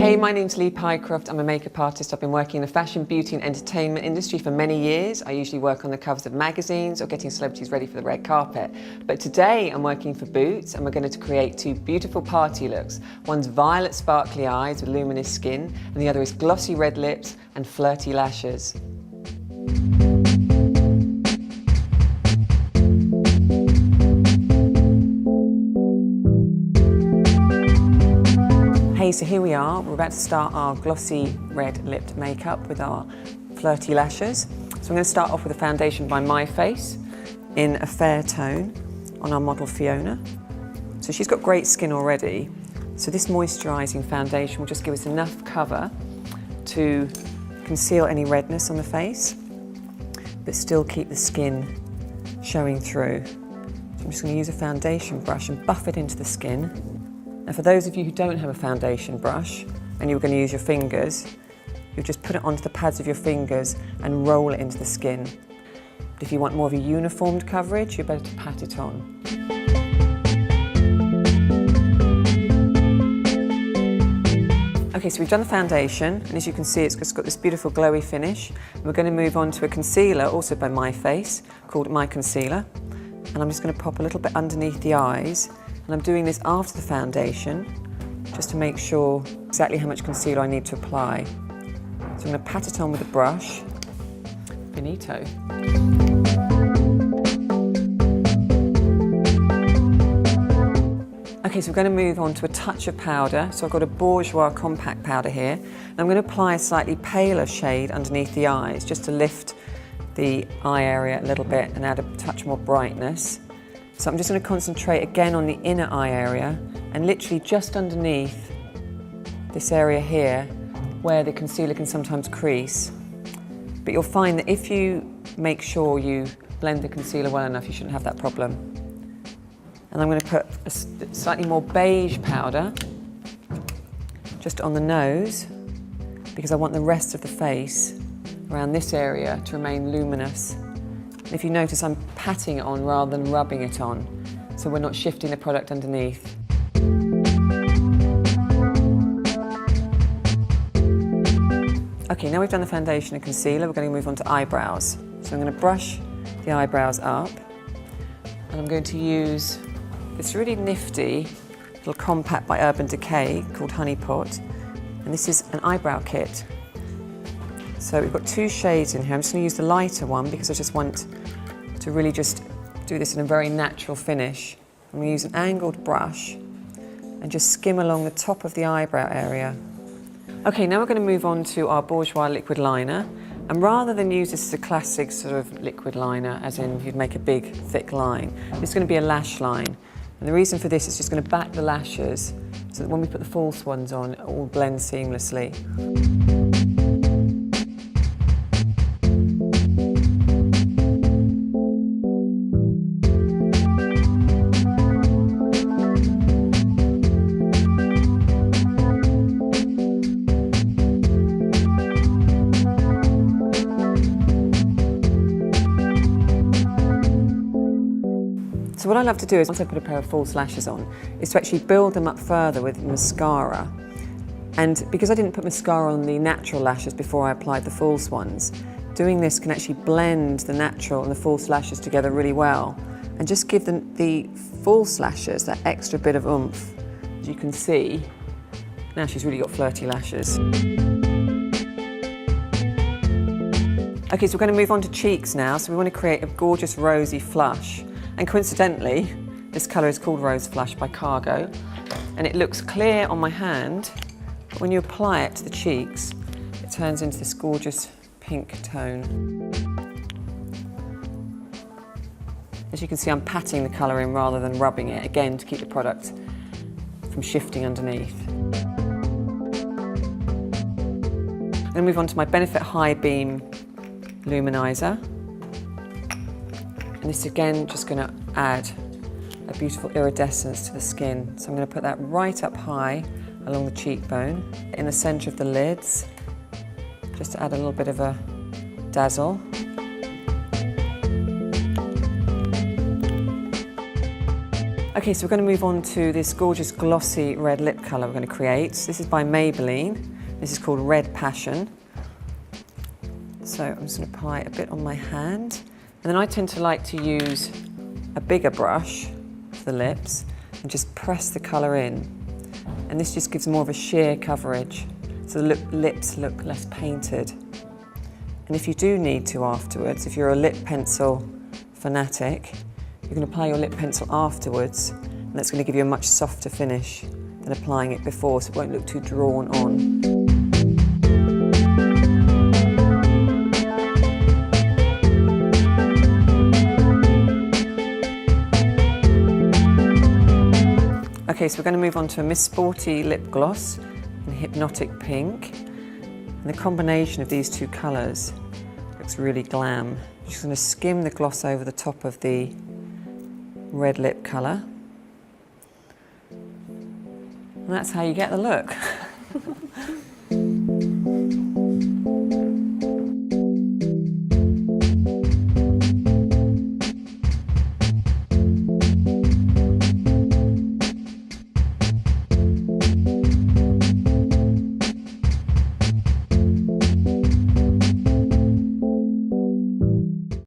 Hey, my name's Lee Pycroft. I'm a makeup artist. I've been working in the fashion, beauty and entertainment industry for many years. I usually work on the covers of magazines or getting celebrities ready for the red carpet. But today I'm working for Boots and we're going to create two beautiful party looks. One's violet sparkly eyes with luminous skin and the other is glossy red lips and flirty lashes. Hey, so here we are. We're about to start our glossy red lipped makeup with our flirty lashes. So I'm going to start off with a foundation by My Face in a fair tone on our model Fiona. So she's got great skin already. So this moisturising foundation will just give us enough cover to conceal any redness on the face, but still keep the skin showing through. So I'm just going to use a foundation brush and buff it into the skin. Now for those of you who don't have a foundation brush and you're going to use your fingers, you'll just put it onto the pads of your fingers and roll it into the skin. But if you want more of a uniformed coverage, you're better to pat it on. Okay, so we've done the foundation, and as you can see it's just got this beautiful glowy finish. We're going to move on to a concealer, also by My Face, called My Concealer. And I'm just going to pop a little bit underneath the eyes. And I'm doing this after the foundation, just to make sure exactly how much concealer I need to apply. So I'm going to pat it on with a brush. Finito. Okay, so we're going to move on to a touch of powder. So I've got a Bourjois compact powder here. And I'm going to apply a slightly paler shade underneath the eyes, just to lift the eye area a little bit and add a touch more brightness. So I'm just going to concentrate again on the inner eye area and literally just underneath this area here where the concealer can sometimes crease. But you'll find that if you make sure you blend the concealer well enough, you shouldn't have that problem. And I'm going to put a slightly more beige powder just on the nose because I want the rest of the face around this area to remain luminous. And if you notice, I'm patting it on rather than rubbing it on, so we're not shifting the product underneath. Okay, now we've done the foundation and concealer, we're going to move on to eyebrows. So I'm going to brush the eyebrows up, and I'm going to use this really nifty little compact by Urban Decay called Honey Pot, and this is an eyebrow kit. So we've got two shades in here. I'm just going to use the lighter one because I just want to really just do this in a very natural finish. I'm going to use an angled brush and just skim along the top of the eyebrow area. Okay, now we're going to move on to our Bourjois liquid liner. And rather than use this as a classic sort of liquid liner, as in you'd make a big, thick line, it's going to be a lash line. And the reason for this is just going to back the lashes so that when we put the false ones on, it all blends seamlessly. So what I love to do is, once I put a pair of false lashes on, is to actually build them up further with mascara. And because I didn't put mascara on the natural lashes before I applied the false ones, doing this can actually blend the natural and the false lashes together really well and just give them the false lashes that extra bit of oomph. As you can see, now she's really got flirty lashes. Okay, so we're going to move on to cheeks now. So we want to create a gorgeous rosy flush. And coincidentally, this colour is called Rose Flush by Cargo, and it looks clear on my hand, but when you apply it to the cheeks, it turns into this gorgeous pink tone. As you can see, I'm patting the colour in rather than rubbing it, again to keep the product from shifting underneath. I'm going to move on to my Benefit High Beam Luminizer. And this again just going to add a beautiful iridescence to the skin. So I'm going to put that right up high along the cheekbone, in the centre of the lids, just to add a little bit of a dazzle. Okay, so we're going to move on to this gorgeous glossy red lip colour we're going to create. This is by Maybelline. This is called Red Passion. So I'm just going to apply a bit on my hand. And then I tend to like to use a bigger brush for the lips and just press the colour in. And this just gives more of a sheer coverage, so the lips look less painted. And if you do need to afterwards, if you're a lip pencil fanatic, you can apply your lip pencil afterwards, and that's going to give you a much softer finish than applying it before, so it won't look too drawn on. Okay, so we're going to move on to a Miss Sporty lip gloss in Hypnotic Pink. And the combination of these two colours looks really glam. I'm just going to skim the gloss over the top of the red lip colour. And that's how you get the look.